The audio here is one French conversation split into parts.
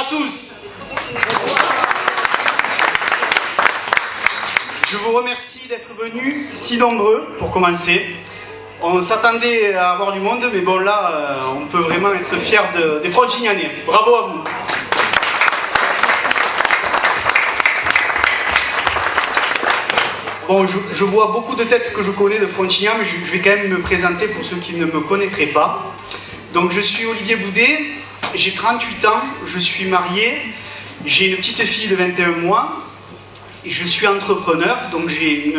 tous. Je vous remercie d'être venus si nombreux pour commencer. On s'attendait à avoir du monde, mais bon là, on peut vraiment être fiers des Frontignanais. Bravo à vous. Bon, je vois beaucoup de têtes que je connais de Frontignan, mais je vais quand même me présenter pour ceux qui ne me connaîtraient pas. Donc je suis Olivier Boudet, j'ai 38 ans, je suis marié, j'ai une petite fille de 21 mois, et je suis entrepreneur, donc j'ai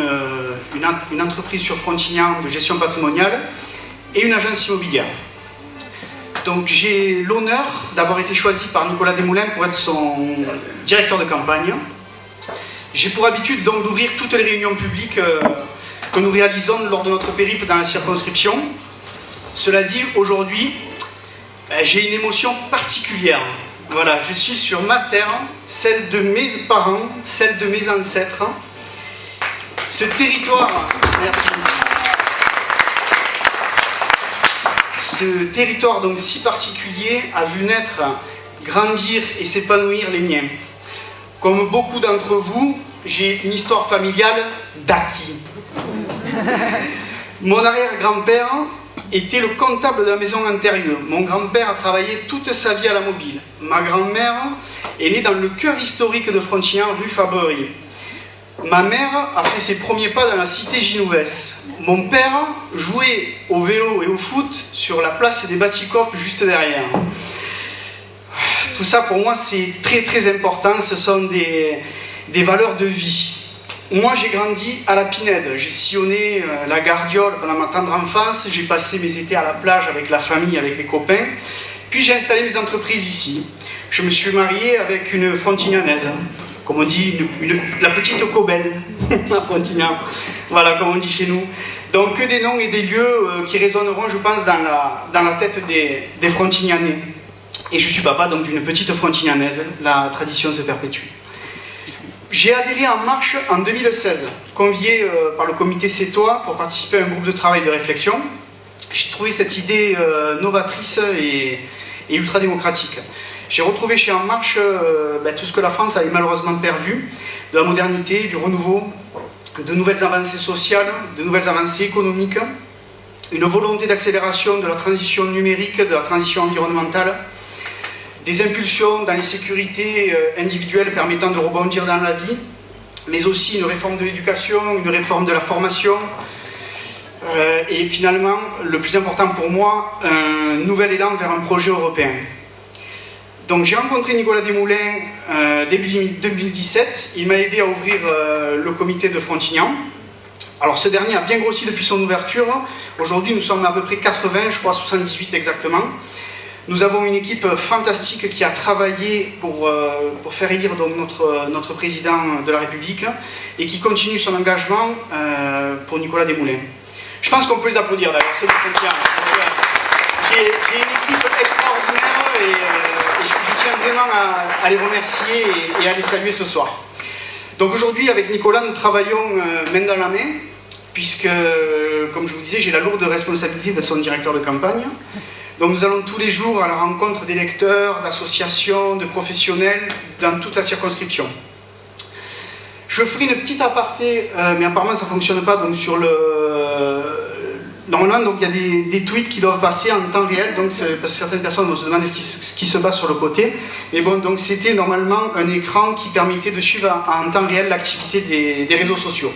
une entreprise sur Frontignan de gestion patrimoniale et une agence immobilière. Donc j'ai l'honneur d'avoir été choisi par Nicolas Desmoulins pour être son directeur de campagne. J'ai pour habitude donc d'ouvrir toutes les réunions publiques que nous réalisons lors de notre périple dans la circonscription. Cela dit, aujourd'hui, j'ai une émotion particulière. Voilà, je suis sur ma terre, celle de mes parents, celle de mes ancêtres. Ce territoire, merci. Ce territoire donc si particulier a vu naître, grandir et s'épanouir les miens. Comme beaucoup d'entre vous, j'ai une histoire familiale d'acquis. Mon arrière-grand-père était le comptable de la maison antérieure. Mon grand-père a travaillé toute sa vie à la mobile. Ma grand-mère est née dans le cœur historique de Frontignan, rue Fabrerie. Ma mère a fait ses premiers pas dans la cité Ginouvès. Mon père jouait au vélo et au foot sur la place des Baticopes juste derrière. Tout ça pour moi c'est très très important, ce sont des valeurs de vie. Moi j'ai grandi à la Pinède, j'ai sillonné la Gardiole pendant ma tendre enfance, j'ai passé mes étés à la plage avec la famille, avec les copains, puis j'ai installé mes entreprises ici. Je me suis marié avec une Frontignanaise, comme on dit, la petite Cobelle, à Frontignan, voilà comme on dit chez nous. Donc que des noms et des lieux qui résonneront je pense dans la tête des Frontignanais. Et je suis papa donc d'une petite Frontignanaise, la tradition se perpétue. J'ai adhéré à En Marche en 2016, convié par le comité Cétois pour participer à un groupe de travail de réflexion. J'ai trouvé cette idée novatrice et ultra démocratique. J'ai retrouvé chez En Marche tout ce que la France avait malheureusement perdu, de la modernité, du renouveau, de nouvelles avancées sociales, de nouvelles avancées économiques, une volonté d'accélération de la transition numérique, de la transition environnementale, des impulsions dans les sécurités individuelles permettant de rebondir dans la vie, mais aussi une réforme de l'éducation, une réforme de la formation, et finalement, le plus important pour moi, un nouvel élan vers un projet européen. Donc j'ai rencontré Nicolas Desmoulins début 2017, il m'a aidé à ouvrir le comité de Frontignan. Alors ce dernier a bien grossi depuis son ouverture, aujourd'hui nous sommes à peu près 80, je crois 78 exactement. Nous avons une équipe fantastique qui a travaillé pour faire élire donc notre président de la République et qui continue son engagement pour Nicolas Desmoulins. Je pense qu'on peut les applaudir d'ailleurs, ceux qui soutiennent. J'ai une équipe extraordinaire et je tiens vraiment à les remercier et à les saluer ce soir. Donc aujourd'hui avec Nicolas nous travaillons main dans la main puisque, comme je vous disais, j'ai la lourde responsabilité d'être son directeur de campagne. Donc nous allons tous les jours à la rencontre des lecteurs, d'associations, de professionnels dans toute la circonscription. Je ferai une petite aparté, mais apparemment ça ne fonctionne pas, donc sur le... Normalement, donc, il y a des tweets qui doivent passer en temps réel, donc parce que certaines personnes vont se demander ce qui se passe sur le côté. Mais bon, donc c'était normalement un écran qui permettait de suivre en temps réel l'activité des réseaux sociaux.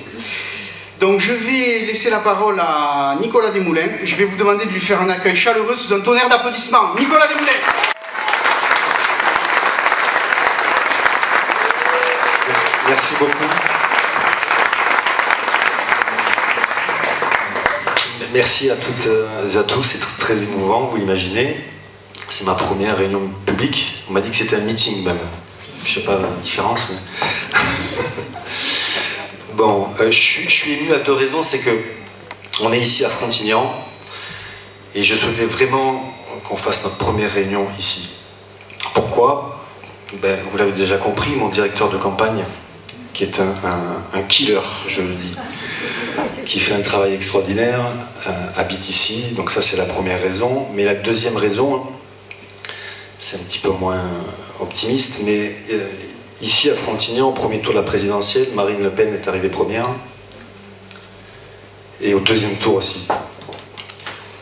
Donc je vais laisser la parole à Nicolas Desmoulins. Je vais vous demander de lui faire un accueil chaleureux sous un tonnerre d'applaudissements. Nicolas Desmoulins. Merci beaucoup. Merci à toutes et à tous, c'est très émouvant, vous l'imaginez. C'est ma première réunion publique. On m'a dit que c'était un meeting même. Je ne sais pas la différence, mais... Bon, je suis ému à deux raisons. C'est que on est ici à Frontignan et je souhaitais vraiment qu'on fasse notre première réunion ici. Pourquoi? Vous l'avez déjà compris, mon directeur de campagne, qui est un killer, je le dis, qui fait un travail extraordinaire, habite ici, donc ça c'est la première raison. Mais la deuxième raison, c'est un petit peu moins optimiste, mais ici à Frontignan, au premier tour de la présidentielle, Marine Le Pen est arrivée première, et au deuxième tour aussi.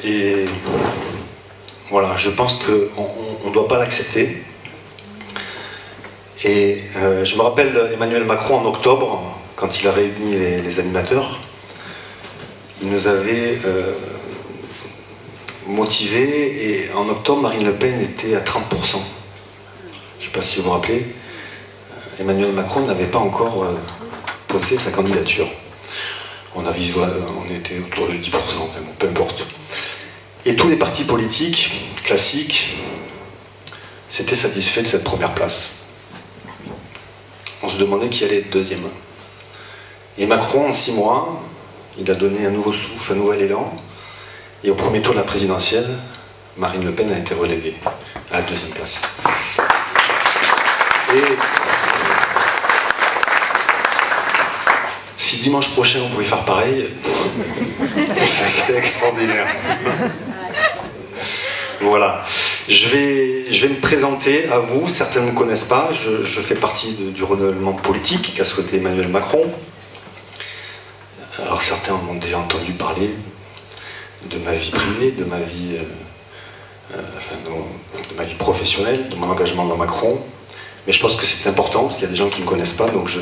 Et voilà, je pense qu'on ne doit pas l'accepter. Et je me rappelle Emmanuel Macron en octobre, quand il a réuni les animateurs, il nous avait motivés, et en octobre, Marine Le Pen était à 30%. Je ne sais pas si vous vous rappelez, Emmanuel Macron n'avait pas encore posé sa candidature. On était autour de 10%, enfin bon, peu importe. Et tous les partis politiques classiques s'étaient satisfaits de cette première place. On se demandait qui allait être deuxième. Et Macron, en 6 mois, il a donné un nouveau souffle, un nouvel élan. Et au premier tour de la présidentielle, Marine Le Pen a été relevée à la deuxième place. Et si dimanche prochain on pouvait faire pareil, ça serait extraordinaire. Voilà. Je vais me présenter à vous. Certains ne me connaissent pas. Je fais partie du renouvellement politique qu'a souhaité Emmanuel Macron. Alors certains en ont déjà entendu parler de ma vie privée, de ma vie professionnelle, de mon engagement dans Macron. Mais je pense que c'est important parce qu'il y a des gens qui ne me connaissent pas, donc je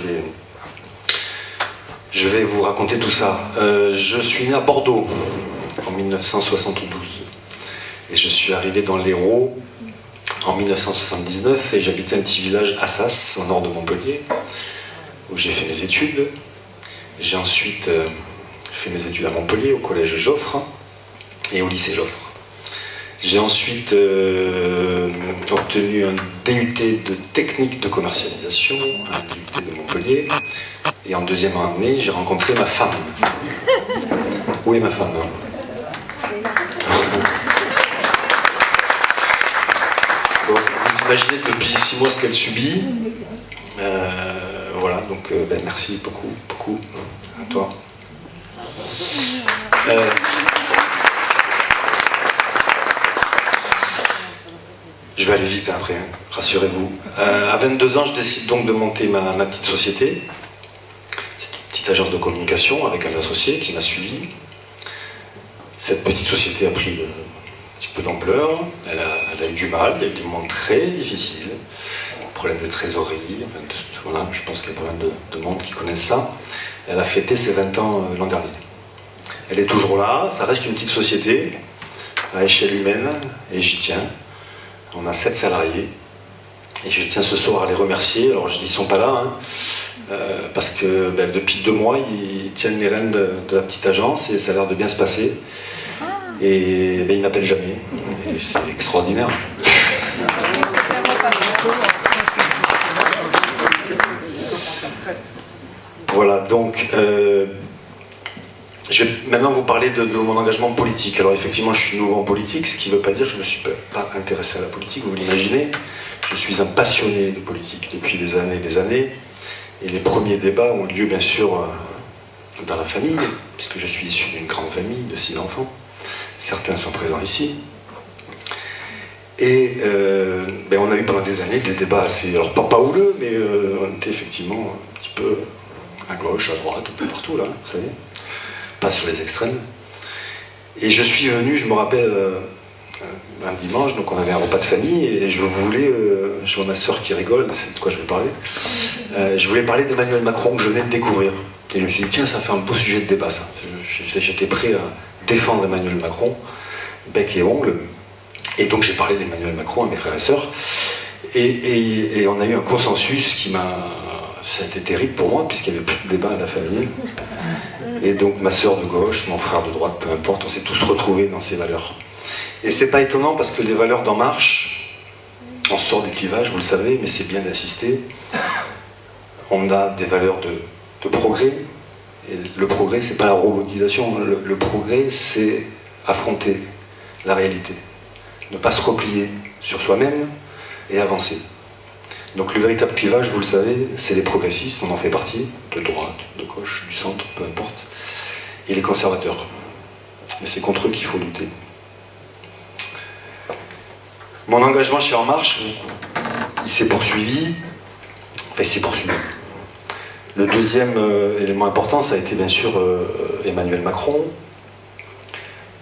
vais vous raconter tout ça. Je suis né à Bordeaux en 1972 et je suis arrivé dans l'Hérault en 1979 et j'habitais un petit village Assas, au nord de Montpellier, où j'ai fait mes études. J'ai ensuite fait mes études à Montpellier, au collège Joffre et au lycée Joffre. J'ai ensuite obtenu un DUT de technique de commercialisation, un DUT de Montpellier. Et en deuxième année, j'ai rencontré ma femme. Où est ma femme? Donc, vous imaginez depuis 6 mois ce qu'elle subit. Voilà, donc merci beaucoup à toi. Je vais aller vite après, hein, rassurez-vous. À 22 ans, je décide donc de monter ma petite société. C'est une petite agence de communication avec un associé qui m'a suivi. Cette petite société a pris un petit peu d'ampleur. Elle a eu du mal, il y a eu des moments très difficiles. Problème de trésorerie, enfin, voilà, je pense qu'il y a pas mal de monde qui connaissent ça. Elle a fêté ses 20 ans l'an dernier. Elle est toujours là, ça reste une petite société à échelle humaine et j'y tiens. On a 7 salariés et je tiens ce soir à les remercier. Alors ils ne sont pas là hein, parce que depuis 2 mois ils tiennent les rênes de la petite agence et ça a l'air de bien se passer. Et ils n'appellent jamais. Et c'est extraordinaire. Voilà, donc je vais maintenant vous parler de mon engagement politique. Alors effectivement, je suis nouveau en politique, ce qui ne veut pas dire que je ne me suis pas intéressé à la politique, vous l'imaginez. Je suis un passionné de politique depuis des années. Et les premiers débats ont lieu bien sûr dans la famille, puisque je suis issu d'une grande famille de 6 enfants. Certains sont présents ici. Et on a eu pendant des années des débats assez, alors pas houleux, mais on était effectivement un petit peu à gauche, à droite, un peu partout là, vous savez, pas sur les extrêmes. Et je suis venu, je me rappelle, un dimanche, donc on avait un repas de famille, et je vois ma soeur qui rigole, c'est de quoi je vais parler, je voulais parler d'Emmanuel Macron que je venais de découvrir. Et je me suis dit, tiens, ça fait un beau sujet de débat ça. J'étais prêt à défendre Emmanuel Macron, bec et ongle. Et donc j'ai parlé d'Emmanuel Macron à mes frères et sœurs. Et on a eu un consensus ça a été terrible pour moi, puisqu'il n'y avait plus de débat à la famille. Et donc ma sœur de gauche, mon frère de droite, peu importe, on s'est tous retrouvés dans ces valeurs. Et c'est pas étonnant parce que les valeurs d'En Marche, on sort des clivages, vous le savez, mais c'est bien d'assister. On a des valeurs de progrès. Et le progrès, c'est pas la robotisation. Le progrès, c'est affronter la réalité. Ne pas se replier sur soi-même et avancer. Donc le véritable clivage, vous le savez, c'est les progressistes, on en fait partie, de droite, de gauche, du centre, peu importe, et les conservateurs. Mais c'est contre eux qu'il faut lutter. Mon engagement chez En Marche, il s'est poursuivi. Enfin, il s'est poursuivi. Le deuxième élément important, ça a été bien sûr Emmanuel Macron.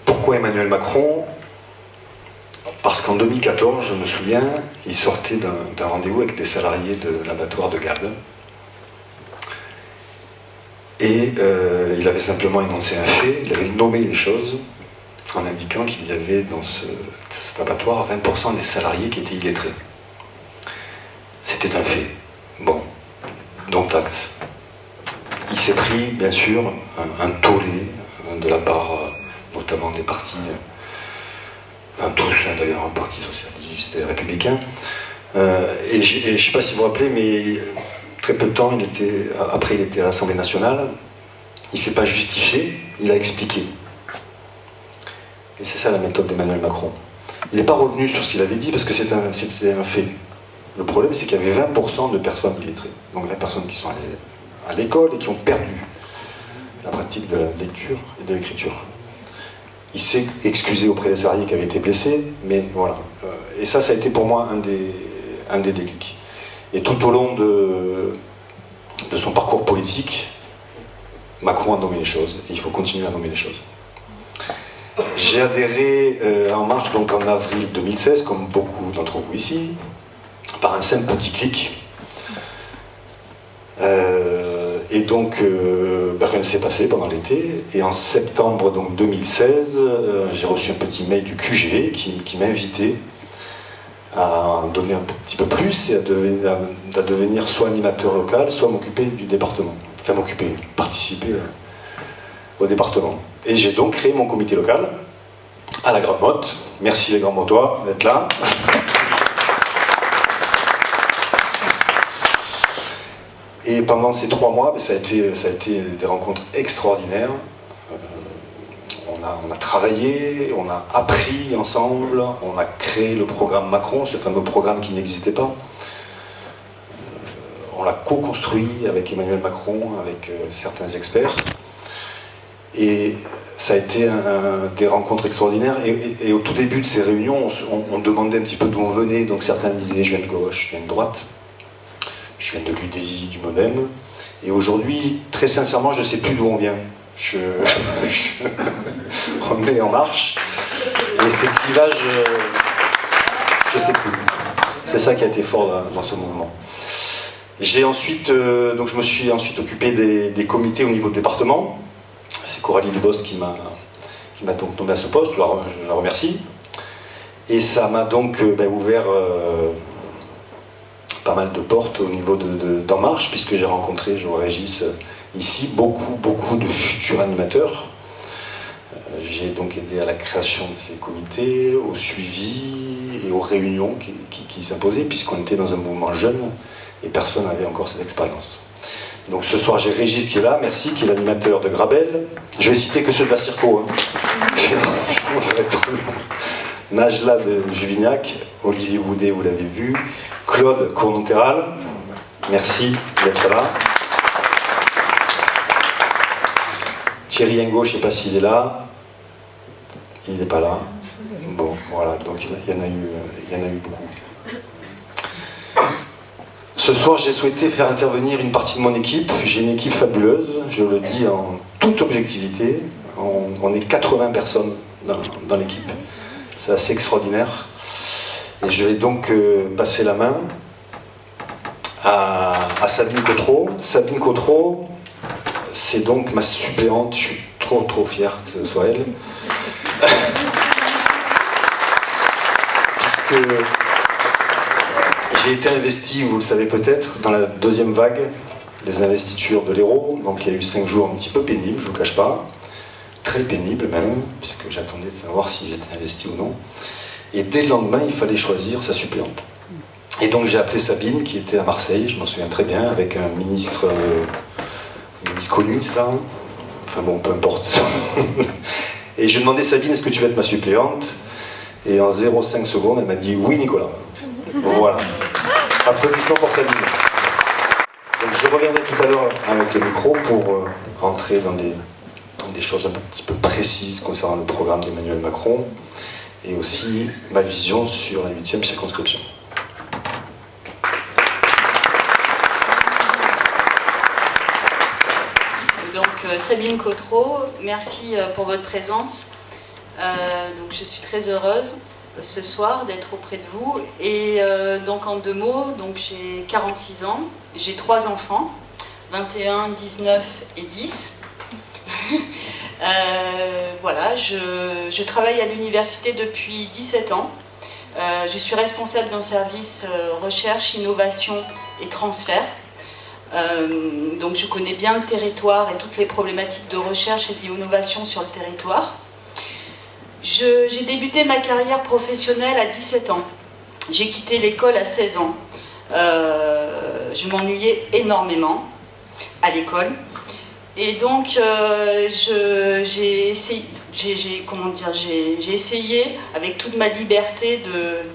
Pourquoi Emmanuel Macron? Parce qu'en 2014, je me souviens, il sortait d'un rendez-vous avec des salariés de l'abattoir de Gade. Et il avait simplement énoncé un fait, il avait nommé les choses en indiquant qu'il y avait dans cet abattoir 20% des salariés qui étaient illettrés. C'était un fait. Bon, donc acte. Il s'est pris, bien sûr, un tollé de la part notamment des partis, enfin tous d'ailleurs, un parti socialiste et républicain. Et je ne sais pas si vous vous rappelez, mais très peu de temps, après il était à l'Assemblée nationale, il ne s'est pas justifié, il a expliqué. Et c'est ça la méthode d'Emmanuel Macron. Il n'est pas revenu sur ce qu'il avait dit parce que c'était un fait. Le problème, c'est qu'il y avait 20% de personnes illettrées. Donc 20 personnes qui sont allées à l'école et qui ont perdu la pratique de la lecture et de l'écriture. Il s'est excusé auprès des salariés qui avaient été blessés, mais voilà. Et ça a été pour moi un des déclics. Et tout au long de son parcours politique, Macron a nommé les choses, et il faut continuer à nommer les choses. J'ai adhéré à En Marche donc en avril 2016, comme beaucoup d'entre vous ici, par un simple petit clic. Et donc, rien ne s'est passé pendant l'été. Et en septembre donc, 2016, j'ai reçu un petit mail du QG qui m'invitait à en donner un petit peu plus et à devenir soit animateur local, soit m'occuper du département. Enfin, participer au département. Et j'ai donc créé mon comité local à la Grande Motte. Merci les Grands Mottois d'être là. Et pendant ces 3 mois, ça a été des rencontres extraordinaires. On a travaillé, on a appris ensemble, on a créé le programme Macron, ce fameux programme qui n'existait pas. On l'a co-construit avec Emmanuel Macron, avec certains experts. Et ça a été des rencontres extraordinaires. Et au tout début de ces réunions, on demandait un petit peu d'où on venait. Donc certains disaient je viens de gauche, je viens de droite. Je viens de l'UDI, du MoDem. Et aujourd'hui, très sincèrement, je ne sais plus d'où on vient. On est En Marche. Et ces clivages, je ne sais plus. C'est ça qui a été fort dans ce mouvement. J'ai ensuite, donc je me suis ensuite occupé des comités au niveau département. C'est Coralie Dubos qui m'a donc nommé à ce poste, je la remercie. Et ça m'a donc ouvert pas mal de portes au niveau d'En Marche, puisque j'ai rencontré, je Régis, ici, beaucoup de futurs animateurs. J'ai donc aidé à la création de ces comités, au suivi et aux réunions qui s'imposaient, puisqu'on était dans un mouvement jeune et personne n'avait encore cette expérience. Donc ce soir, j'ai Régis qui est là, merci, qui est l'animateur de Grabel. Je vais citer que ceux de la Circo. Najla de Juvignac, Olivier Boudet, vous l'avez vu, Claude Cournonterral, merci d'être là. Thierry Hengo, je ne sais pas s'il est là. Il n'est pas là. Bon, voilà, donc il y en a eu beaucoup. Ce soir, j'ai souhaité faire intervenir une partie de mon équipe. J'ai une équipe fabuleuse, je le dis en toute objectivité. On est 80 personnes dans l'équipe. C'est assez extraordinaire. Et je vais donc passer la main à Sabine Cotreau. Sabine Cotreau, c'est donc ma suppléante. Je suis trop fier que ce soit elle. Puisque j'ai été investi, vous le savez peut-être, dans la deuxième vague des investitures de l'Hérault. Donc il y a eu 5 jours un petit peu pénibles, je ne vous cache pas. Très pénibles même, puisque j'attendais de savoir si j'étais investi ou non. Et dès le lendemain, il fallait choisir sa suppléante. Et donc j'ai appelé Sabine, qui était à Marseille, je m'en souviens très bien, avec un ministre connu, c'est ça, hein, enfin bon, peu importe. Et je lui ai demandé, Sabine, est-ce que tu veux être ma suppléante? Et en 0,5 secondes, elle m'a dit, oui Nicolas. Bon, voilà. Applaudissements pour Sabine. Donc je reviendrai tout à l'heure avec le micro pour rentrer dans des choses un petit peu précises concernant le programme d'Emmanuel Macron et aussi ma vision sur la 8e circonscription. Donc Sabine Cotreau, merci pour votre présence. Donc je suis très heureuse ce soir d'être auprès de vous. Et donc en 2 mots, donc j'ai 46 ans, j'ai 3 enfants, 21, 19 et 10. Voilà, je travaille à l'université depuis 17 ans. Je suis responsable d'un service recherche, innovation et transfert. Donc je connais bien le territoire et toutes les problématiques de recherche et d'innovation sur le territoire. J'ai débuté ma carrière professionnelle à 17 ans. J'ai quitté l'école à 16 ans. Je m'ennuyais énormément à l'école. Et donc j'ai essayé avec toute ma liberté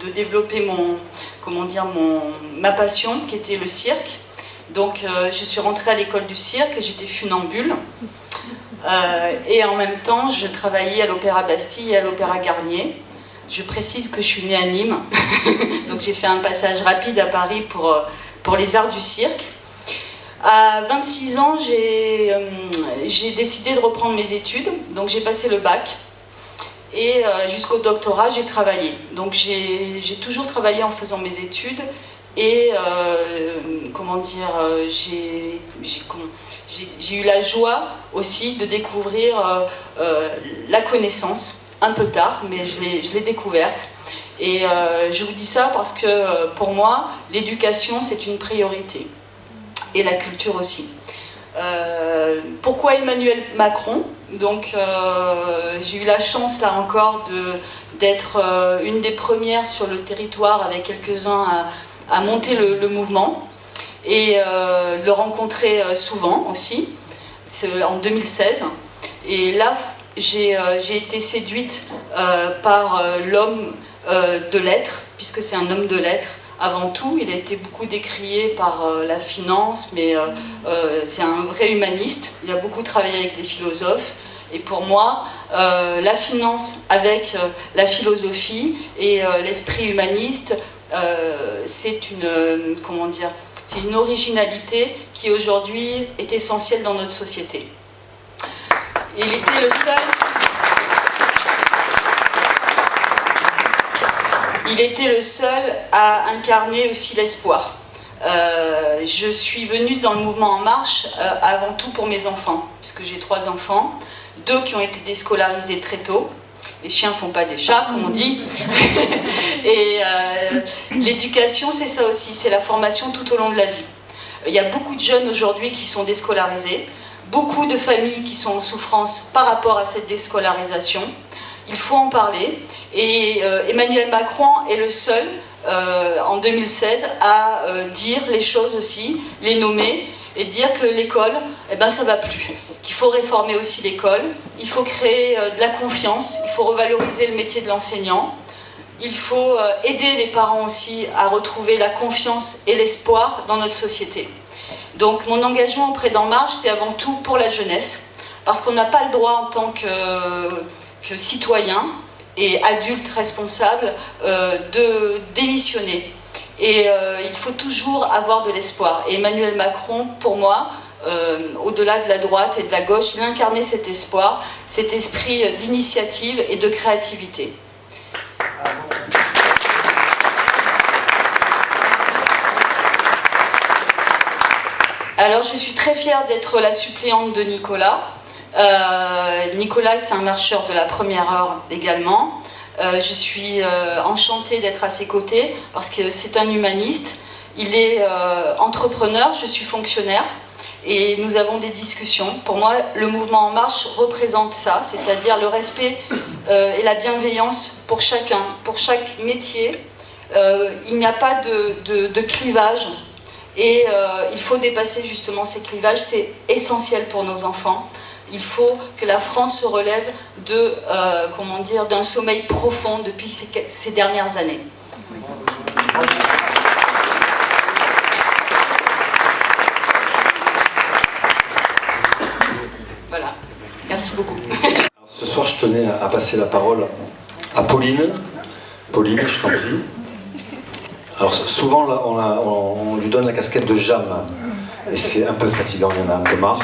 de développer ma passion qui était le cirque. Donc je suis rentrée à l'école du cirque, j'étais funambule. Et en même temps, je travaillais à l'Opéra Bastille et à l'Opéra Garnier. Je précise que je suis née à Nîmes, donc j'ai fait un passage rapide à Paris pour les arts du cirque. À 26 ans, j'ai décidé de reprendre mes études, donc j'ai passé le bac. Et jusqu'au doctorat, j'ai travaillé. Donc j'ai toujours travaillé en faisant mes études. Et j'ai eu la joie aussi de découvrir la connaissance, un peu tard, mais je l'ai découverte. Et je vous dis ça parce que pour moi, l'éducation, c'est une priorité. Et la culture aussi. Pourquoi Emmanuel Macron ? Donc j'ai eu la chance là encore d'être une des premières sur le territoire avec quelques-uns à monter le mouvement et le rencontrer souvent aussi. C'est en 2016. Et là, j'ai été séduite par l'homme de lettres, puisque c'est un homme de lettres avant tout. Il a été beaucoup décrié par la finance, mais c'est un vrai humaniste. Il a beaucoup travaillé avec des philosophes. Et pour moi, la finance avec la philosophie et l'esprit humaniste, c'est une originalité qui aujourd'hui est essentielle dans notre société. Il était le seul. Il était le seul à incarner aussi l'espoir. Je suis venue dans le mouvement En Marche avant tout pour mes enfants, puisque j'ai 3 enfants, 2 qui ont été déscolarisés très tôt. Les chiens ne font pas des chats, comme on dit. Et l'éducation, c'est ça aussi, c'est la formation tout au long de la vie. Il y a beaucoup de jeunes aujourd'hui qui sont déscolarisés, beaucoup de familles qui sont en souffrance par rapport à cette déscolarisation. Il faut en parler. Et Emmanuel Macron est le seul, en 2016, à dire les choses aussi, les nommer, et dire que l'école, ça va plus. Qu'il faut réformer aussi l'école, il faut créer de la confiance, il faut revaloriser le métier de l'enseignant, il faut aider les parents aussi à retrouver la confiance et l'espoir dans notre société. Donc mon engagement auprès d'En Marche, c'est avant tout pour la jeunesse, parce qu'on n'a pas le droit en tant que citoyen et adulte responsable de démissionner. Et il faut toujours avoir de l'espoir. Et Emmanuel Macron, pour moi, au-delà de la droite et de la gauche, il incarnait cet espoir, cet esprit d'initiative et de créativité. Alors je suis très fière d'être la suppléante de Nicolas. Nicolas, c'est un marcheur de la première heure également. Je suis enchantée d'être à ses côtés parce que c'est un humaniste. Il est entrepreneur, je suis fonctionnaire et nous avons des discussions. Pour moi, le mouvement En Marche représente ça, c'est-à-dire le respect et la bienveillance pour chacun, pour chaque métier. Il n'y a pas de clivage et il faut dépasser justement ces clivages. C'est essentiel pour nos enfants. Il faut que la France se relève d'un sommeil profond depuis ces dernières années. Voilà. Merci beaucoup. Ce soir, je tenais à passer la parole à Pauline. Pauline, je t'en prie. Alors souvent, là, on lui donne la casquette de Jam. Et c'est un peu fatigant, il y en a un peu marre.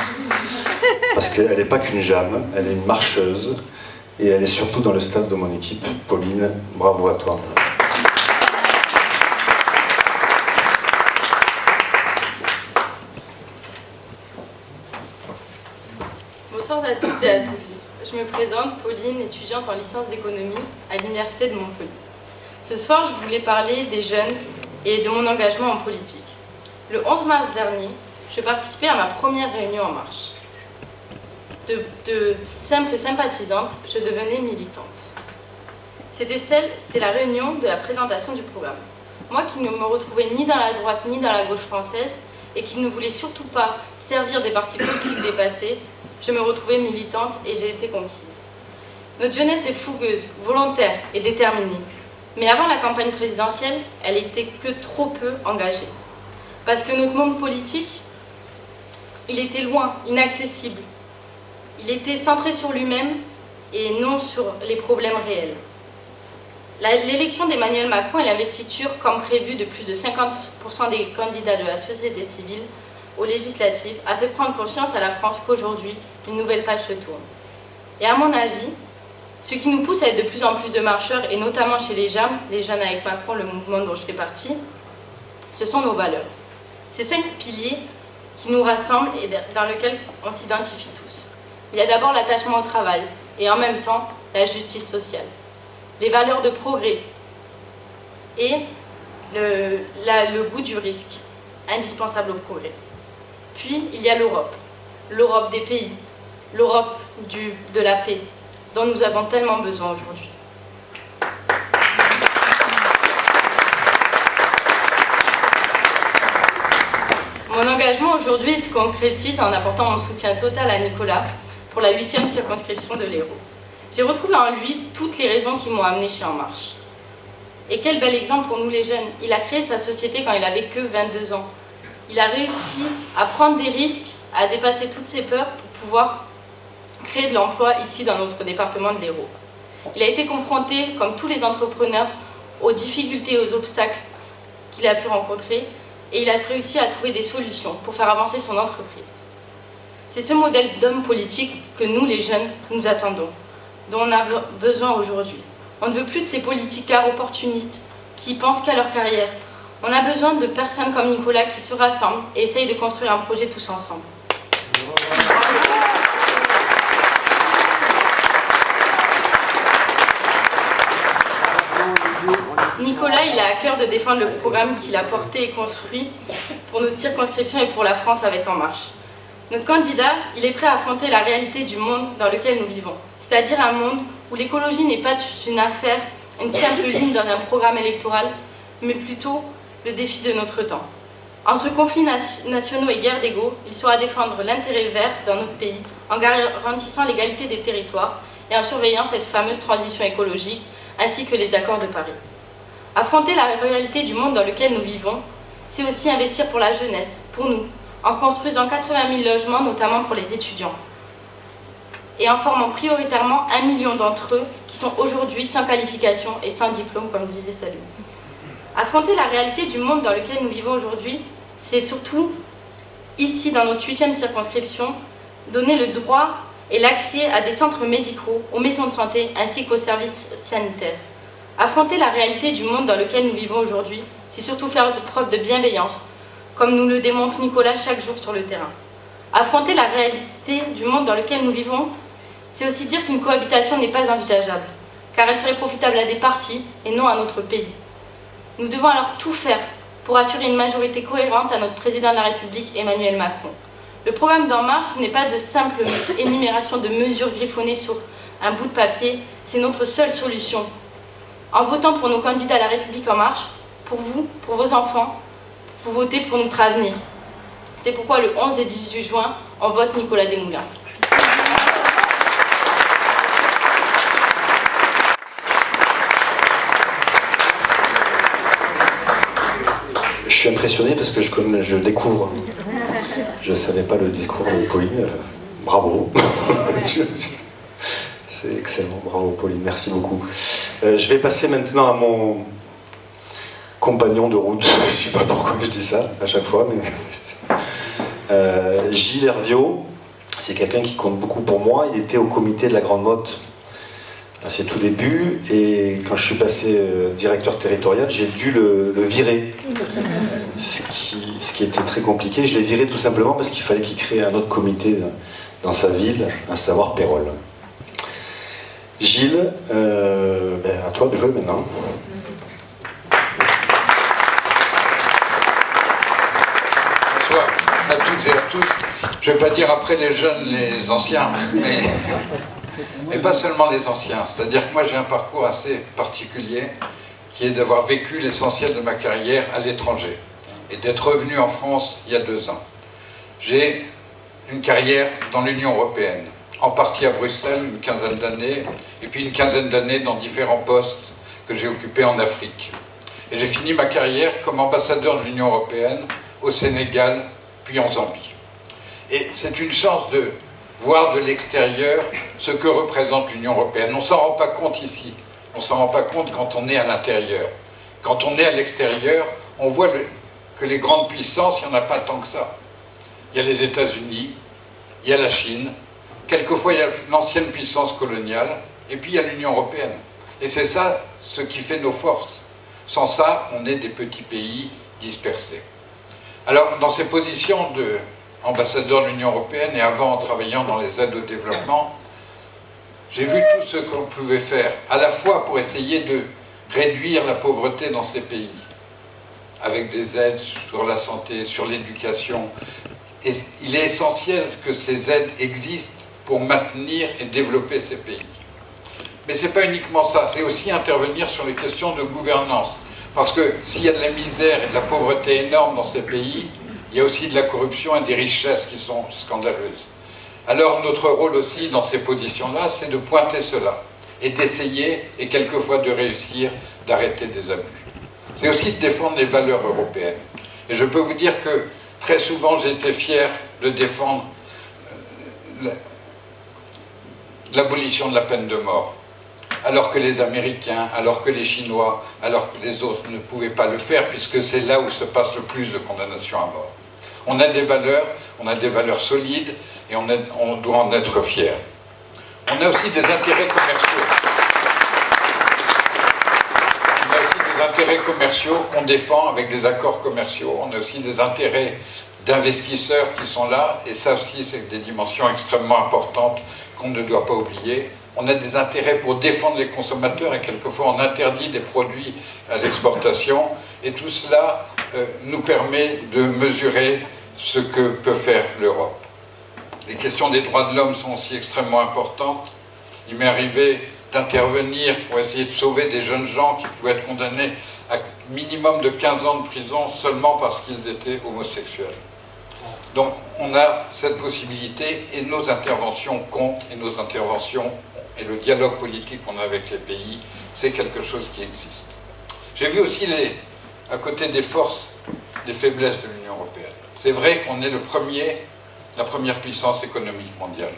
Parce qu'elle n'est pas qu'une Jam, elle est une marcheuse. Et elle est surtout dans le staff de mon équipe. Pauline, bravo à toi. Bonsoir à toutes et à tous. Je me présente, Pauline, étudiante en licence d'économie à l'Université de Montpellier. Ce soir, je voulais parler des jeunes et de mon engagement en politique. Le 11 mars dernier, je participais à ma première réunion En Marche. De simple sympathisante, je devenais militante. C'était la réunion de la présentation du programme. Moi qui ne me retrouvais ni dans la droite ni dans la gauche française et qui ne voulais surtout pas servir des partis politiques dépassés, je me retrouvais militante et j'ai été conquise. Notre jeunesse est fougueuse, volontaire et déterminée. Mais avant la campagne présidentielle, elle était que trop peu engagée. Parce que notre monde politique, il était loin, inaccessible. Il était centré sur lui-même et non sur les problèmes réels. L'élection d'Emmanuel Macron et l'investiture, comme prévu de plus de 50% des candidats de la société civile aux législatives, a fait prendre conscience à la France qu'aujourd'hui, une nouvelle page se tourne. Et à mon avis, ce qui nous pousse à être de plus en plus de marcheurs, et notamment chez les JAM, les Jeunes avec Macron, le mouvement dont je fais partie, ce sont nos valeurs. Ces 5 piliers qui nous rassemblent et dans lesquels on s'identifie tous. Il y a d'abord l'attachement au travail et en même temps la justice sociale. Les valeurs de progrès et le goût du risque, indispensable au progrès. Puis il y a l'Europe, l'Europe des pays, l'Europe de la paix, dont nous avons tellement besoin aujourd'hui. Mon engagement aujourd'hui se concrétise en apportant mon soutien total à Nicolas pour la 8e circonscription de l'Hérault. J'ai retrouvé en lui toutes les raisons qui m'ont amené chez En Marche. Et quel bel exemple pour nous les jeunes. Il a créé sa société quand il avait que 22 ans. Il a réussi à prendre des risques, à dépasser toutes ses peurs pour pouvoir créer de l'emploi ici dans notre département de l'Hérault. Il a été confronté, comme tous les entrepreneurs, aux difficultés et aux obstacles qu'il a pu rencontrer et il a réussi à trouver des solutions pour faire avancer son entreprise. C'est ce modèle d'homme politique que nous, les jeunes, nous attendons, dont on a besoin aujourd'hui. On ne veut plus de ces politicards opportunistes qui pensent qu'à leur carrière. On a besoin de personnes comme Nicolas qui se rassemblent et essayent de construire un projet tous ensemble. Nicolas, il a à cœur de défendre le programme qu'il a porté et construit pour notre circonscription et pour la France avec En Marche. Notre candidat, il est prêt à affronter la réalité du monde dans lequel nous vivons, c'est-à-dire un monde où l'écologie n'est pas une affaire, une simple ligne dans un programme électoral, mais plutôt le défi de notre temps. Entre conflits nationaux et guerres d'ego, il saura défendre l'intérêt vert dans notre pays en garantissant l'égalité des territoires et en surveillant cette fameuse transition écologique ainsi que les accords de Paris. Affronter la réalité du monde dans lequel nous vivons, c'est aussi investir pour la jeunesse, pour nous, en construisant 80 000 logements, notamment pour les étudiants, et en formant prioritairement 1 million d'entre eux qui sont aujourd'hui sans qualification et sans diplôme, comme disait Salut. Affronter la réalité du monde dans lequel nous vivons aujourd'hui, c'est surtout, ici dans notre 8e circonscription, donner le droit et l'accès à des centres médicaux, aux maisons de santé ainsi qu'aux services sanitaires. Affronter la réalité du monde dans lequel nous vivons aujourd'hui, c'est surtout faire preuve de bienveillance, comme nous le démontre Nicolas chaque jour sur le terrain. Affronter la réalité du monde dans lequel nous vivons, c'est aussi dire qu'une cohabitation n'est pas envisageable, car elle serait profitable à des partis et non à notre pays. Nous devons alors tout faire pour assurer une majorité cohérente à notre président de la République, Emmanuel Macron. Le programme d'En Marche, ce n'est pas de simple énumération de mesures griffonnées sur un bout de papier, c'est notre seule solution. En votant pour nos candidats à la République En Marche, pour vous, pour vos enfants, vous votez pour notre avenir. C'est pourquoi le 11 et 18 juin, on vote Nicolas Desmoulins. Je suis impressionné parce que je découvre. Je ne savais pas le discours de Pauline. Bravo. C'est excellent. Bravo Pauline. Merci beaucoup. Je vais passer maintenant à mon compagnon de route. Je ne sais pas pourquoi je dis ça à chaque fois, mais Gilles Herviot, c'est quelqu'un qui compte beaucoup pour moi. Il était au comité de la Grande Motte à ses tout débuts, et quand je suis passé directeur territorial, j'ai dû le virer. Ce qui était très compliqué. Je l'ai viré tout simplement parce qu'il fallait qu'il crée un autre comité dans sa ville, à savoir Pérols. Gilles, à toi de jouer maintenant. Bonsoir à toutes et à tous. Je ne vais pas dire après les jeunes, les anciens, mais pas seulement les anciens. C'est-à-dire que moi j'ai un parcours assez particulier qui est d'avoir vécu l'essentiel de ma carrière à l'étranger et d'être revenu en France il y a 2 ans. J'ai une carrière dans l'Union européenne, en partie à Bruxelles, une quinzaine d'années, et puis une quinzaine d'années dans différents postes que j'ai occupés en Afrique. Et j'ai fini ma carrière comme ambassadeur de l'Union européenne au Sénégal, puis en Zambie. Et c'est une chance de voir de l'extérieur ce que représente l'Union européenne. On ne s'en rend pas compte ici, on ne s'en rend pas compte quand on est à l'intérieur. Quand on est à l'extérieur, on voit que les grandes puissances, il n'y en a pas tant que ça. Il y a les États-Unis, il y a la Chine, quelquefois il y a l'ancienne puissance coloniale, et puis il y a l'Union européenne. Et c'est ça ce qui fait nos forces. Sans ça, on est des petits pays dispersés. Alors, dans ces positions d'ambassadeur de l'Union européenne, et avant en travaillant dans les aides au développement, j'ai vu tout ce qu'on pouvait faire, à la fois pour essayer de réduire la pauvreté dans ces pays, avec des aides sur la santé, sur l'éducation. Et il est essentiel que ces aides existent pour maintenir et développer ces pays. Mais ce n'est pas uniquement ça, c'est aussi intervenir sur les questions de gouvernance. Parce que s'il y a de la misère et de la pauvreté énorme dans ces pays, il y a aussi de la corruption et des richesses qui sont scandaleuses. Alors notre rôle aussi dans ces positions-là, c'est de pointer cela et d'essayer, et quelquefois de réussir, d'arrêter des abus. C'est aussi de défendre les valeurs européennes. Et je peux vous dire que très souvent j'ai été fier de défendre l'abolition de la peine de mort, alors que les Américains, alors que les Chinois, alors que les autres ne pouvaient pas le faire, puisque c'est là où se passe le plus de condamnations à mort. On a des valeurs solides, et on doit en être fier. On a aussi des intérêts commerciaux. On a aussi des intérêts commerciaux qu'on défend avec des accords commerciaux. On a aussi des intérêts d'investisseurs qui sont là, et ça aussi c'est des dimensions extrêmement importantes qu'on ne doit pas oublier. On a des intérêts pour défendre les consommateurs, et quelquefois on interdit des produits à l'exportation, et tout cela nous permet de mesurer ce que peut faire l'Europe. Les questions des droits de l'homme sont aussi extrêmement importantes. Il m'est arrivé d'intervenir pour essayer de sauver des jeunes gens qui pouvaient être condamnés à minimum de 15 ans de prison seulement parce qu'ils étaient homosexuels. Donc on a cette possibilité, et nos interventions comptent, et nos interventions et le dialogue politique qu'on a avec les pays, c'est quelque chose qui existe. J'ai vu aussi, à côté des forces, les faiblesses de l'Union européenne. C'est vrai qu'on est la première puissance économique mondiale.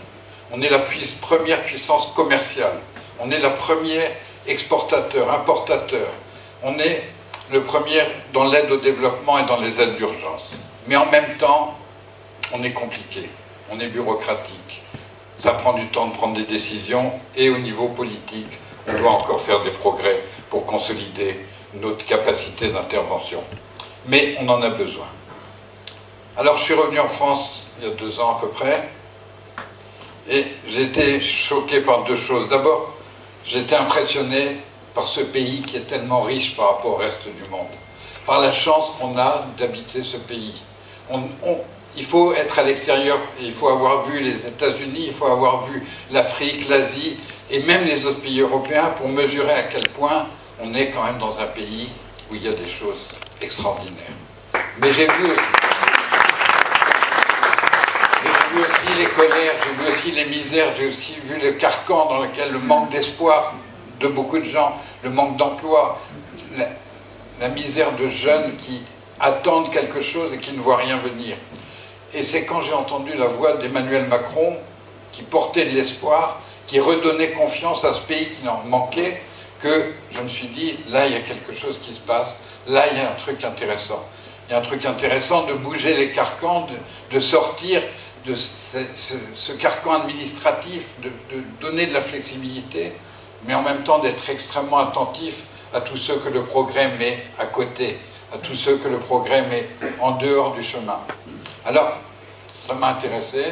On est la première puissance commerciale. On est la première exportateur, importateur. On est le premier dans l'aide au développement et dans les aides d'urgence. Mais en même temps, on est compliqué, on est bureaucratique. Ça prend du temps de prendre des décisions, et au niveau politique, on doit encore faire des progrès pour consolider notre capacité d'intervention. Mais on en a besoin. Alors je suis revenu en France il y a 2 ans à peu près, et j'ai été choqué par 2 choses. D'abord, j'ai été impressionné par ce pays qui est tellement riche par rapport au reste du monde, par la chance qu'on a d'habiter ce pays. Il faut être à l'extérieur, il faut avoir vu les États-Unis, il faut avoir vu l'Afrique, l'Asie, et même les autres pays européens pour mesurer à quel point on est quand même dans un pays où il y a des choses extraordinaires. Mais j'ai vu aussi les colères, j'ai vu aussi les misères, j'ai aussi vu le carcan dans lequel le manque d'espoir de beaucoup de gens, le manque d'emploi, la misère de jeunes qui attendent quelque chose et qui ne voient rien venir. Et c'est quand j'ai entendu la voix d'Emmanuel Macron, qui portait de l'espoir, qui redonnait confiance à ce pays qui en manquait, que je me suis dit, là, il y a quelque chose qui se passe, là, il y a un truc intéressant. Il y a un truc intéressant de bouger les carcans, de sortir de ce carcan administratif, de donner de la flexibilité, mais en même temps d'être extrêmement attentif à tous ceux que le progrès met à côté, à tous ceux que le progrès met en dehors du chemin. Alors, ça m'a intéressé,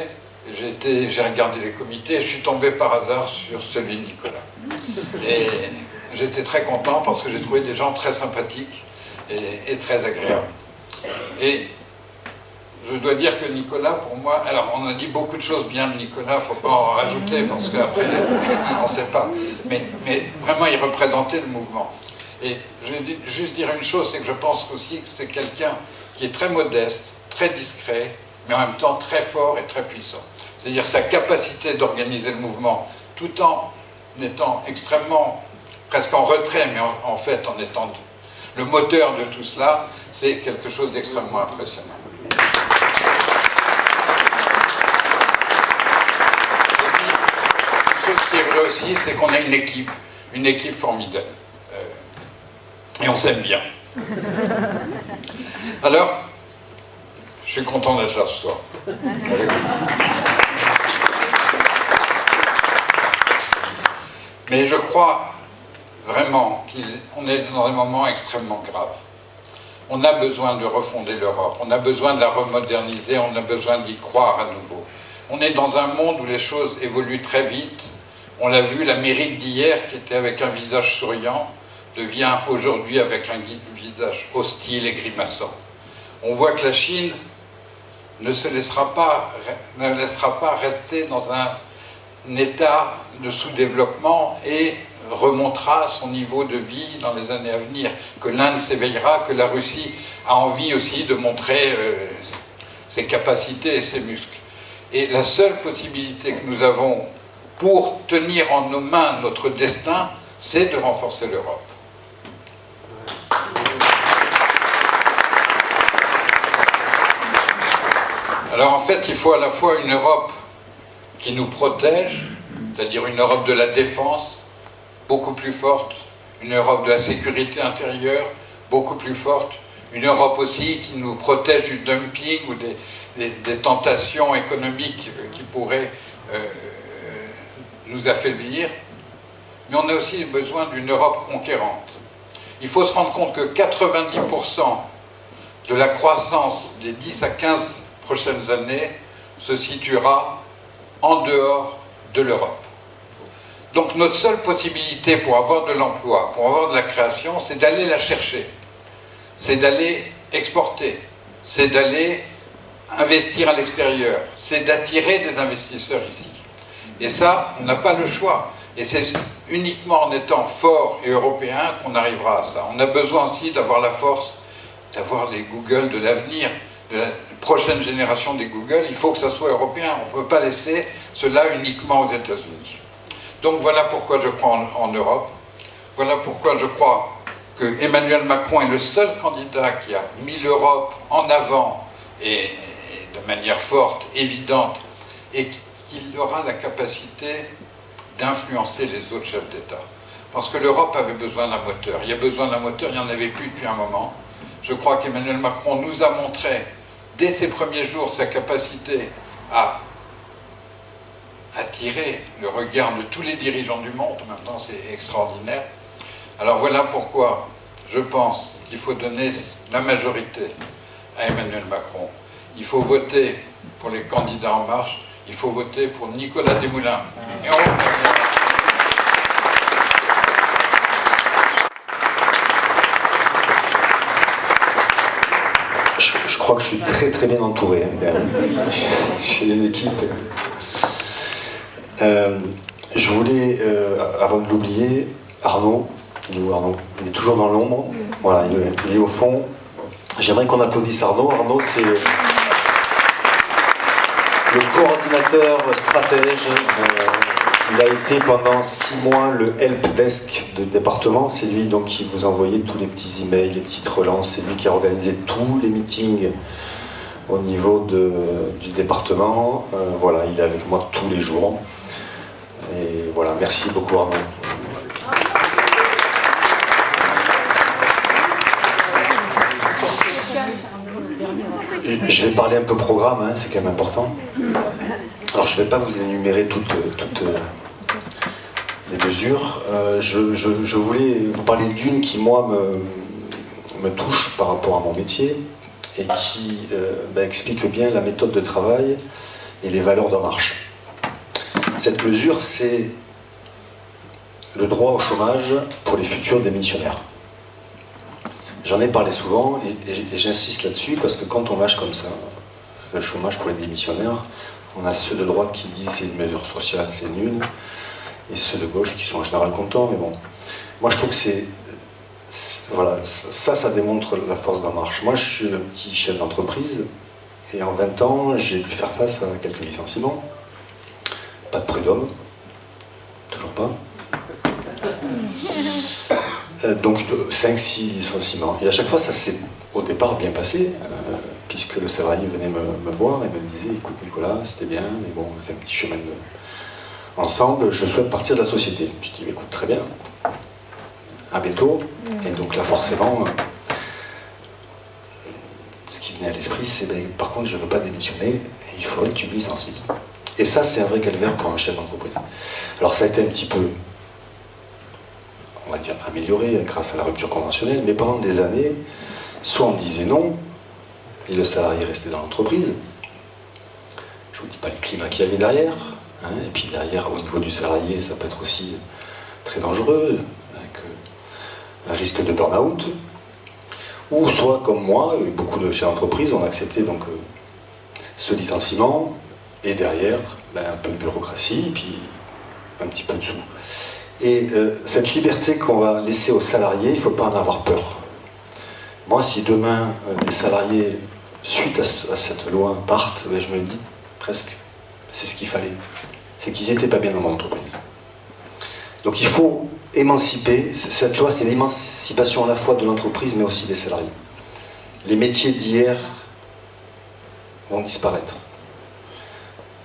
j'ai regardé les comités, et je suis tombé par hasard sur celui de Nicolas. Et j'étais très content parce que j'ai trouvé des gens très sympathiques et très agréables. Et je dois dire que Nicolas, pour moi, alors on a dit beaucoup de choses bien de Nicolas, il ne faut pas en rajouter parce qu'après, on ne sait pas. Mais vraiment, il représentait le mouvement. Et je vais juste dire une chose, c'est que je pense aussi que c'est quelqu'un qui est très modeste, très discret, mais en même temps très fort et très puissant. C'est-à-dire sa capacité d'organiser le mouvement, tout en étant extrêmement, presque en retrait, mais en fait en étant le moteur de tout cela, c'est quelque chose d'extrêmement impressionnant. Une chose qui est vraie aussi, c'est qu'on a une équipe formidable. Et on s'aime bien. Alors, je suis content d'être là ce soir. Mais je crois vraiment qu'on est dans un moment extrêmement grave. On a besoin de refonder l'Europe, on a besoin de la remoderniser, on a besoin d'y croire à nouveau. On est dans un monde où les choses évoluent très vite. On l'a vu, l'Amérique d'hier, qui était avec un visage souriant, devient aujourd'hui avec un visage hostile et grimaçant. On voit que la Chine ne laissera pas rester dans un état de sous-développement et remontera son niveau de vie dans les années à venir, que l'Inde s'éveillera, que la Russie a envie aussi de montrer ses capacités et ses muscles. Et la seule possibilité que nous avons pour tenir en nos mains notre destin, c'est de renforcer l'Europe. Alors en fait, il faut à la fois une Europe qui nous protège, c'est-à-dire une Europe de la défense, beaucoup plus forte, une Europe de la sécurité intérieure, beaucoup plus forte, une Europe aussi qui nous protège du dumping ou des tentations économiques qui pourraient nous affaiblir. Mais on a aussi besoin d'une Europe conquérante. Il faut se rendre compte que 90% de la croissance des 10 à 15 prochaines années se situera en dehors de l'Europe. Donc notre seule possibilité pour avoir de l'emploi, pour avoir de la création, c'est d'aller la chercher. C'est d'aller exporter. C'est d'aller investir à l'extérieur. C'est d'attirer des investisseurs ici. Et ça, on n'a pas le choix. Et c'est uniquement en étant fort et européen qu'on arrivera à ça. On a besoin aussi d'avoir la force, d'avoir les Google de l'avenir, de la prochaine génération des Google. Il faut que ça soit européen. On ne peut pas laisser cela uniquement aux États-Unis. Donc voilà pourquoi je crois en Europe. Voilà pourquoi je crois que Emmanuel Macron est le seul candidat qui a mis l'Europe en avant et de manière forte, évidente, et qu'il aura la capacité d'influencer les autres chefs d'État. Parce que l'Europe avait besoin d'un moteur. Il y a besoin d'un moteur, il n'y en avait plus depuis un moment. Je crois qu'Emmanuel Macron nous a montré, dès ses premiers jours, sa capacité à attirer le regard de tous les dirigeants du monde. Maintenant, c'est extraordinaire. Alors voilà pourquoi je pense qu'il faut donner la majorité à Emmanuel Macron. Il faut voter pour les candidats En Marche. Il faut voter pour Nicolas Desmoulins. Je crois que je suis très très bien entouré. J'ai une équipe. Je voulais, avant de l'oublier, Arnaud, il est où Arnaud? Il est toujours dans l'ombre. Voilà, il est au fond. J'aimerais qu'on applaudisse Arnaud. Arnaud, c'est le coordinateur stratège. Il a été pendant 6 mois le helpdesk de département. C'est lui donc qui vous envoyait tous les petits emails, les petites relances. C'est lui qui a organisé tous les meetings au niveau du département. Voilà, il est avec moi tous les jours. Et voilà, merci beaucoup Arnaud. je vais parler un peu programme, hein, c'est quand même important. Alors je ne vais pas vous énumérer toutes les mesures. Je voulais vous parler d'une qui, moi, me touche par rapport à mon métier et qui explique bien la méthode de travail et les valeurs d'En Marche. Cette mesure, c'est le droit au chômage pour les futurs démissionnaires. J'en ai parlé souvent et j'insiste là-dessus parce que quand on lâche comme ça le chômage pour les démissionnaires, on a ceux de droite qui disent c'est une mesure sociale, c'est nul, et ceux de gauche qui sont en général contents, mais bon. Moi je trouve que voilà, ça démontre la force d'En Marche. Moi je suis un petit chef d'entreprise et en 20 ans j'ai dû faire face à quelques licenciements. Pas de prud'homme, toujours pas. Donc 5-6 licenciements. Et à chaque fois ça s'est au départ bien passé, puisque le salarié venait me voir et me disait écoute Nicolas, c'était bien, mais bon, on a fait un petit chemin ensemble, je souhaite partir de la société. Je dis écoute, très bien, à bientôt. Et donc là forcément, ce qui venait à l'esprit, c'est par contre je ne veux pas démissionner, il faudrait que tu me licencies. Et ça c'est un vrai calvaire pour un chef d'entreprise. Alors ça a été un petit peu, on va dire, amélioré grâce à la rupture conventionnelle, mais pendant des années, soit on me disait non, et le salarié restait dans l'entreprise. Je ne vous dis pas le climat qu'il y avait derrière, hein, et puis derrière, au niveau du salarié, ça peut être aussi très dangereux, avec un risque de burn-out, ou soit comme moi, beaucoup de chefs d'entreprise ont accepté donc ce licenciement, et derrière, un peu de bureaucratie, et puis un petit peu de sous. Et cette liberté qu'on va laisser aux salariés, il ne faut pas en avoir peur. Moi, si demain, des salariés, suite à cette loi, partent, je me dis presque, c'est ce qu'il fallait. C'est qu'ils n'étaient pas bien dans mon entreprise. Donc il faut émanciper. Cette loi, c'est l'émancipation à la fois de l'entreprise, mais aussi des salariés. Les métiers d'hier vont disparaître.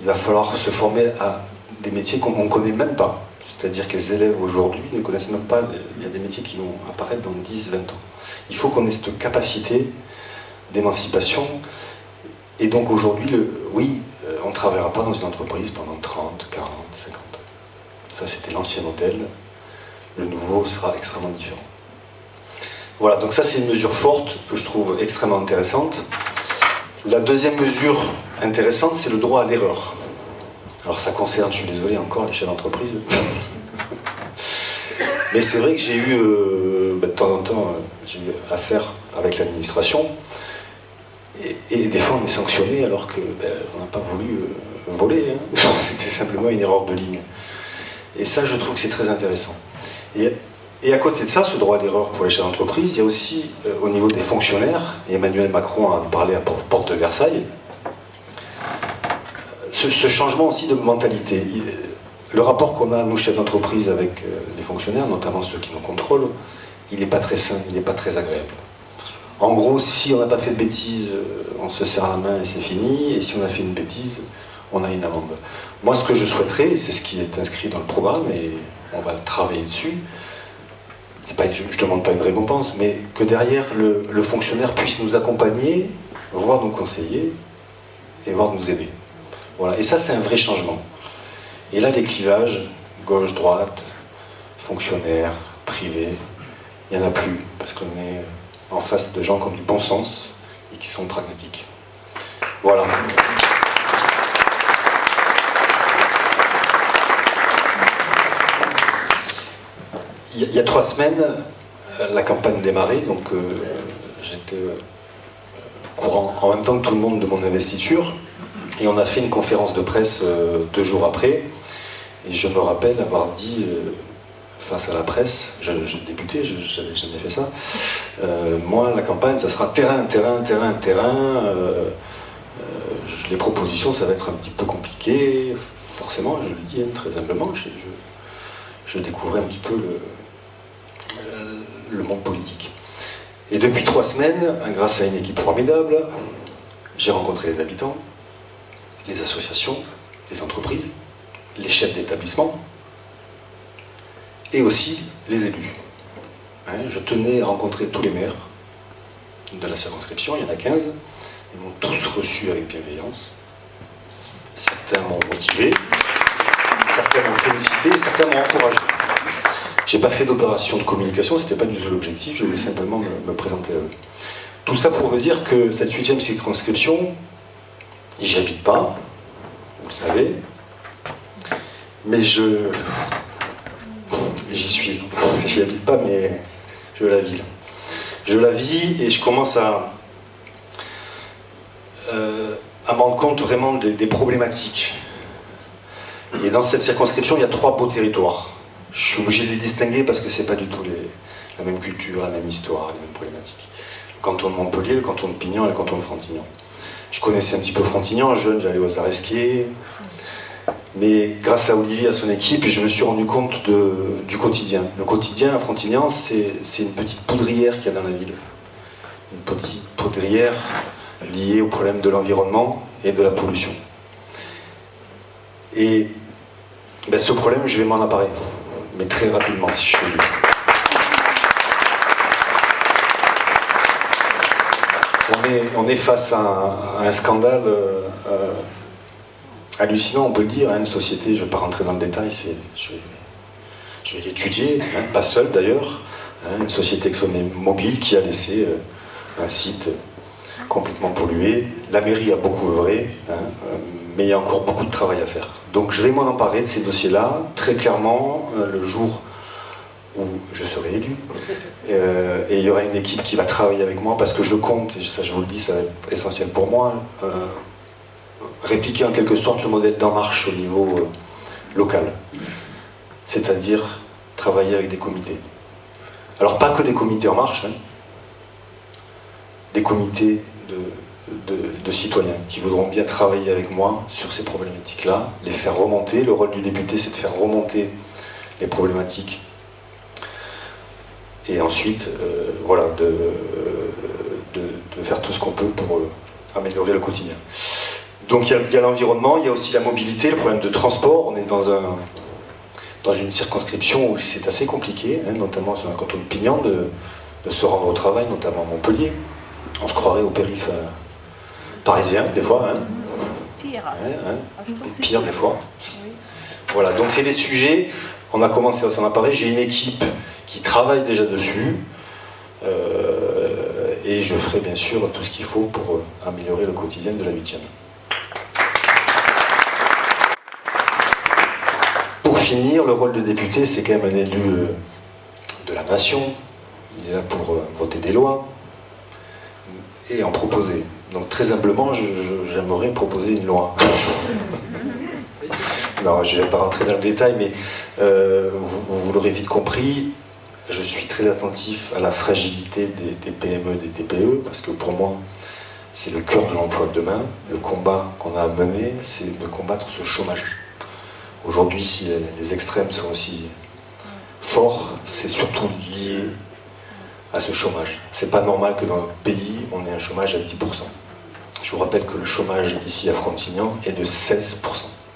Il va falloir se former à des métiers qu'on ne connaît même pas. C'est-à-dire que les élèves aujourd'hui ne connaissent même pas, il y a des métiers qui vont apparaître dans 10-20 ans. Il faut qu'on ait cette capacité d'émancipation. Et donc aujourd'hui, oui, on ne travaillera pas dans une entreprise pendant 30, 40, 50 ans. Ça, c'était l'ancien modèle. Le nouveau sera extrêmement différent. Voilà, donc ça, c'est une mesure forte que je trouve extrêmement intéressante. La deuxième mesure intéressante, c'est le droit à l'erreur. Alors ça concerne, je suis désolé, encore les chefs d'entreprise. Mais c'est vrai que j'ai eu, de temps en temps, j'ai eu affaire avec l'administration. Et des fois on est sanctionné alors qu'on n'a pas voulu voler. Hein. C'était simplement une erreur de ligne. Et ça, je trouve que c'est très intéressant. Et à côté de ça, ce droit à l'erreur pour les chefs d'entreprise, il y a aussi, au niveau des fonctionnaires, et Emmanuel Macron a parlé à Porte de Versailles, ce changement aussi de mentalité. Le rapport qu'on a, nous, chefs d'entreprise, avec les fonctionnaires, notamment ceux qui nous contrôlent, il n'est pas très sain, il n'est pas très agréable. En gros, si on n'a pas fait de bêtises, on se serre la main et c'est fini, et si on a fait une bêtise, on a une amende. Moi, ce que je souhaiterais, et c'est ce qui est inscrit dans le programme, et on va travailler dessus, c'est pas, je ne demande pas une récompense, mais que derrière, le fonctionnaire puisse nous accompagner, voire nous conseiller, et voire nous aider. Voilà. Et ça, c'est un vrai changement. Et là, les clivages, gauche-droite, fonctionnaires, privés, il n'y en a plus, parce qu'on est en face de gens qui ont du bon sens et qui sont pragmatiques. Voilà. Il y a 3 semaines, la campagne démarrait, donc j'étais au courant en même temps que tout le monde de mon investiture. Et on a fait une conférence de presse 2 jours après. Et je me rappelle avoir dit, face à la presse, je débutais, je n'avais jamais fait ça, moi, la campagne, ça sera terrain. Les propositions, ça va être un petit peu compliqué. Forcément, je le dis très humblement, je découvrais un petit peu le monde politique. Et depuis 3 semaines, grâce à une équipe formidable, j'ai rencontré les habitants, les associations, les entreprises, les chefs d'établissement et aussi les élus. Je tenais à rencontrer tous les maires de la circonscription, il y en a 15, Ils m'ont tous reçu avec bienveillance. Certains m'ont motivé, certains m'ont félicité, certains m'ont encouragé. J'ai pas fait d'opération de communication, c'était pas du tout l'objectif, je voulais simplement me présenter à eux. Tout ça pour vous dire que cette 8e circonscription, j'y habite pas, vous le savez, mais j'y suis. J'y habite pas, mais je la vis. Je la vis et je commence à me rendre compte vraiment des problématiques. Et dans cette circonscription, il y a 3 beaux territoires. Je suis obligé de les distinguer parce que c'est pas du tout la même culture, la même histoire, les mêmes problématiques. Le canton de Montpellier, le canton de Pignan et le canton de Frontignan. Je connaissais un petit peu Frontignan, jeune, j'allais aux Aresquiers. Mais grâce à Olivier et à son équipe, je me suis rendu compte du quotidien. Le quotidien à Frontignan, c'est une petite poudrière qu'il y a dans la ville. Une petite poudrière liée au problème de l'environnement et de la pollution. Et ben, ce problème, je vais m'en emparer, mais très rapidement, si je suis libre. On est face à un scandale hallucinant, on peut le dire, hein, une société, je ne vais pas rentrer dans le détail, je vais l'étudier, hein, pas seul d'ailleurs, hein, une société ExxonMobil qui a laissé un site complètement pollué. La mairie a beaucoup œuvré, hein, mais il y a encore beaucoup de travail à faire. Donc je vais m'en emparer de ces dossiers-là, très clairement, le jour où je serai élu. Et il y aura une équipe qui va travailler avec moi, parce que je compte, et ça je vous le dis, ça va être essentiel pour moi, répliquer en quelque sorte le modèle d'En Marche au niveau local. C'est-à-dire travailler avec des comités. Alors pas que des comités En Marche, hein, des comités de citoyens qui voudront bien travailler avec moi sur ces problématiques-là, les faire remonter. Le rôle du député, c'est de faire remonter les problématiques et ensuite voilà, de faire tout ce qu'on peut pour améliorer le quotidien. Donc il y a l'environnement, il y a aussi la mobilité, le problème de transport. On est dans une circonscription où c'est assez compliqué, hein, notamment sur un canton de Pignan, de se rendre au travail, notamment à Montpellier. On se croirait au périph' parisien, des fois. Hein. Pire. Hein. Pire, des fois. Oui. Voilà, donc c'est des sujets, on a commencé à s'en emparer. J'ai une équipe qui travaille déjà dessus. Et je ferai bien sûr tout ce qu'il faut pour améliorer le quotidien de la 8e. Pour finir, le rôle de député, c'est quand même un élu de la nation. Il est là pour voter des lois et en proposer. Donc très humblement, j'aimerais proposer une loi. Non, je ne vais pas rentrer dans le détail, mais vous l'aurez vite compris, je suis très attentif à la fragilité des PME, des TPE, parce que pour moi, c'est le cœur de l'emploi de demain. Le combat qu'on a à mener, c'est de combattre ce chômage. Aujourd'hui, si les extrêmes sont aussi forts, c'est surtout lié à ce chômage. C'est pas normal que dans notre pays, on ait un chômage à 10%. Je vous rappelle que le chômage ici à Frontignan est de 16%.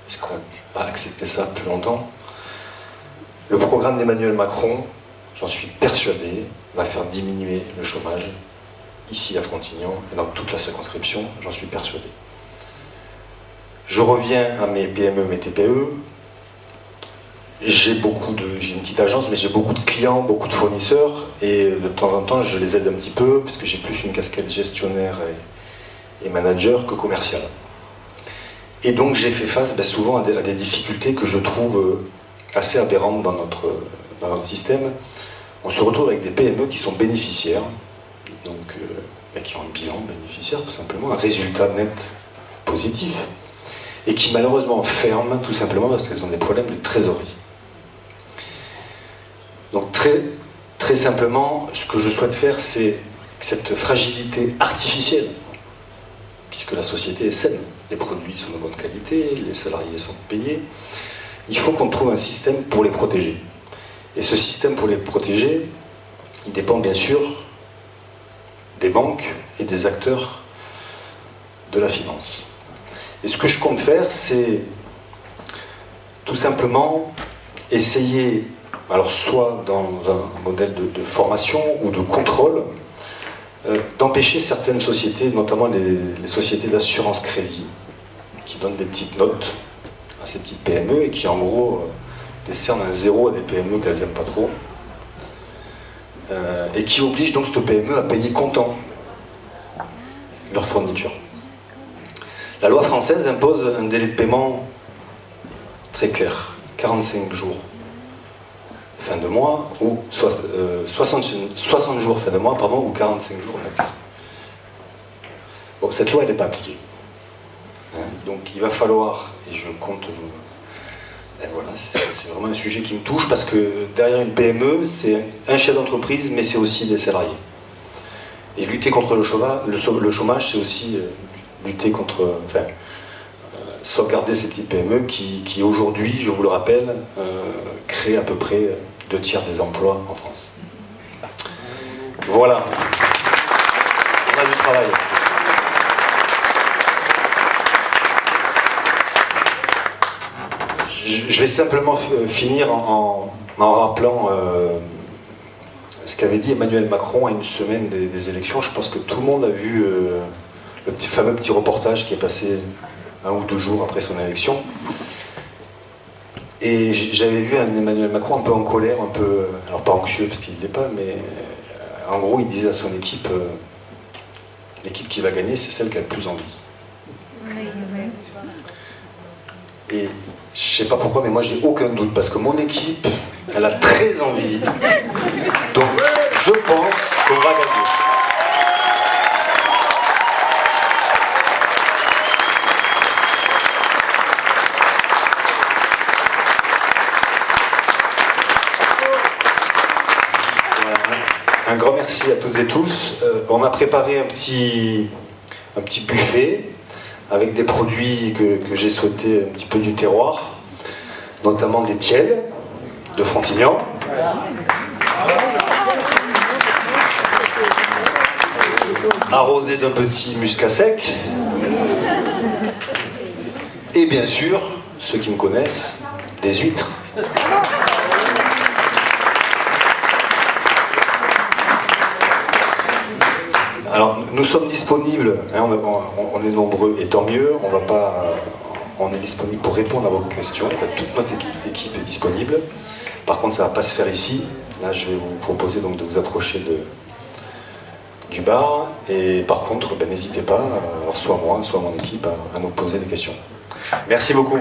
Est-ce qu'on va accepter ça plus longtemps? Le programme d'Emmanuel Macron, j'en suis persuadé, va faire diminuer le chômage ici à Frontignan et dans toute la circonscription, j'en suis persuadé. Je reviens à mes PME, mes TPE. J'ai une petite agence, mais j'ai beaucoup de clients, beaucoup de fournisseurs, et de temps en temps, je les aide un petit peu, parce que j'ai plus une casquette gestionnaire et manager que commercial. Et donc j'ai fait face souvent à des difficultés que je trouve assez aberrantes dans notre système. On se retrouve avec des PME qui sont bénéficiaires, donc qui ont un bilan bénéficiaire tout simplement, un résultat net positif, et qui malheureusement ferment tout simplement parce qu'elles ont des problèmes de trésorerie. Donc très simplement, ce que je souhaite faire, c'est que cette fragilité artificielle, puisque la société est saine, les produits sont de bonne qualité, les salariés sont payés, il faut qu'on trouve un système pour les protéger. Et ce système pour les protéger, il dépend bien sûr des banques et des acteurs de la finance. Et ce que je compte faire, c'est tout simplement essayer, alors soit dans un modèle de formation ou de contrôle, d'empêcher certaines sociétés, notamment les sociétés d'assurance crédit, qui donnent des petites notes à ces petites PME et qui en gros décernent un 0 à des PME qu'elles n'aiment pas trop, et qui obligent donc cette PME à payer comptant leur fourniture. La loi française impose un délai de paiement très clair, 45 jours fin de mois, ou 60 jours fin de mois, pardon, ou 45 jours net. Bon, cette loi, elle n'est pas appliquée. Donc il va falloir, et je compte... voilà, c'est vraiment un sujet qui me touche, parce que derrière une PME, c'est un chef d'entreprise, mais c'est aussi des salariés. Et lutter contre le chômage, c'est aussi lutter contre... Enfin, sauvegarder ces petites PME qui aujourd'hui, je vous le rappelle, créent à peu près 2/3 des emplois en France. Voilà. On a du travail. Je vais simplement finir en rappelant ce qu'avait dit Emmanuel Macron à une semaine des élections. Je pense que tout le monde a vu le fameux petit reportage qui est passé 1 ou 2 jours après son élection. Et j'avais vu un Emmanuel Macron un peu en colère, un peu, alors pas anxieux parce qu'il ne l'est pas, mais en gros il disait à son équipe, l'équipe qui va gagner c'est celle qui a le plus envie. Et je sais pas pourquoi, mais moi j'ai aucun doute, parce que mon équipe, elle a très envie. Donc je pense qu'on va gagner. Un grand merci à toutes et tous. On a préparé un petit buffet avec des produits que j'ai souhaité un petit peu du terroir, notamment des tiels de Frontignan. Arrosé d'un petit muscat sec. Et bien sûr, ceux qui me connaissent, des huîtres. Alors, nous sommes disponibles, hein, on est nombreux, et tant mieux, on est disponible pour répondre à vos questions. En fait, toute notre équipe est disponible. Par contre, ça ne va pas se faire ici. Là, je vais vous proposer donc de vous approcher du bar. Et par contre, ben, n'hésitez pas, alors soit moi, soit mon équipe, à nous poser des questions. Merci beaucoup.